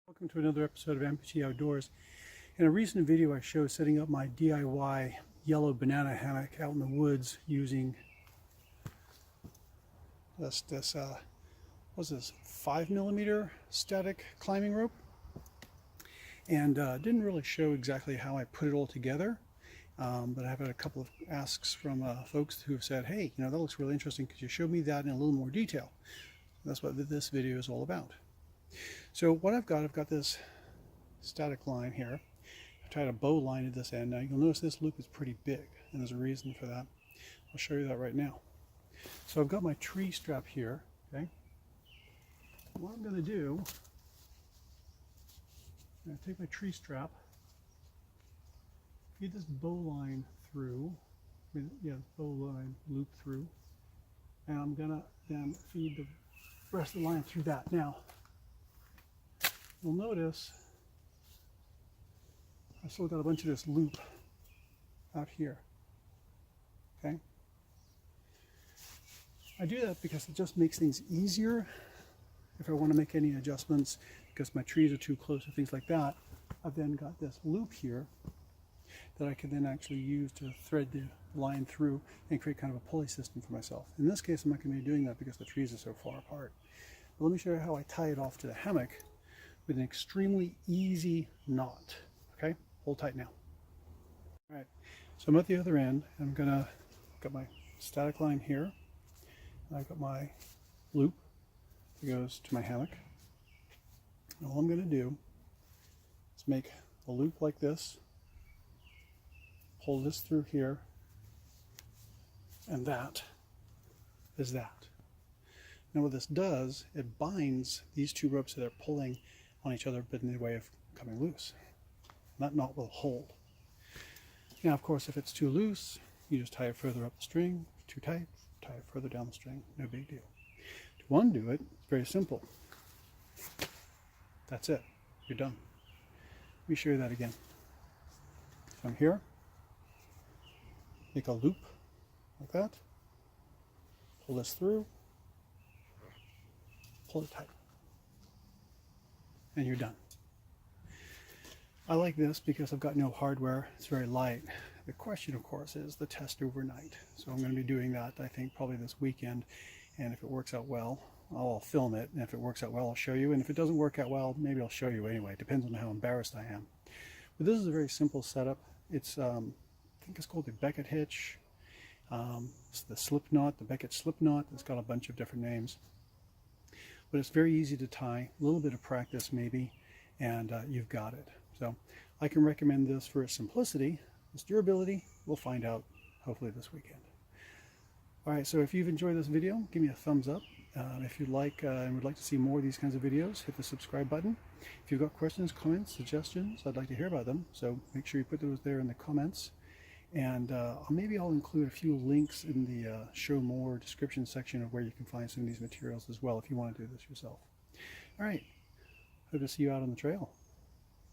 Welcome to another episode of Amputee Outdoors. In a recent video I showed setting up my DIY yellow banana hammock out in the woods using this 5mm static climbing rope, and didn't really show exactly how I put it all together, but I've had a couple of asks from folks who have said, hey, that looks really interesting, could you show me that in a little more detail? That's what this video is all about. So what I've got this static line here. I've tied a bow line at this end. Now you'll notice this loop is pretty big, and there's a reason for that. I'll show you that right now. So I've got my tree strap here, okay? What I'm going to do, I'm going to take my tree strap, feed this bow line through, bow line loop through, and I'm going to then feed the rest of the line through that. Now, you'll notice I've still got a bunch of this loop out here, okay? I do that because it just makes things easier if I want to make any adjustments because my trees are too close or things like that. I've then got this loop here that I can then actually use to thread the line through and create kind of a pulley system for myself. In this case, I'm not going to be doing that because the trees are so far apart. But let me show you how I tie it off to the hammock with an extremely easy knot. Okay, hold tight now. All right, so I'm at the other end. I'm got my static line here. I've got my loop that goes to my hammock. And all I'm going to do is make a loop like this, pull this through here, and that is that. Now what this does, it binds these two ropes that are pulling on each other, but in the way of coming loose. That knot will hold. Now, of course, if it's too loose, you just tie it further up the string. Too tight, tie it further down the string. No big deal. To undo it, it's very simple. That's it. You're done. Let me show you that again. So I'm here. Make a loop like that. Pull this through. Pull it tight. And you're done. I like this because I've got no hardware. It's very light. The question, of course, is the test overnight. So I'm going to be doing that, I think, probably this weekend. And if it works out well, I'll film it. And if it works out well, I'll show you. And if it doesn't work out well, maybe I'll show you anyway. It depends on how embarrassed I am. But this is a very simple setup. It's, I think it's called the Beckett hitch. It's the slip knot, the Beckett slip knot. It's got a bunch of different names. But it's very easy to tie, a little bit of practice maybe, and you've got it. So I can recommend this for its simplicity. Its durability, we'll find out hopefully this weekend. All right, so if you've enjoyed this video, give me a thumbs up. If you'd like and would like to see more of these kinds of videos, hit the subscribe button. If you've got questions, comments, suggestions, I'd like to hear about them. So make sure you put those there in the comments. And maybe I'll include a few links in the show more description section of where you can find some of these materials as well if you want to do this yourself. All right, hope to see you out on the trail.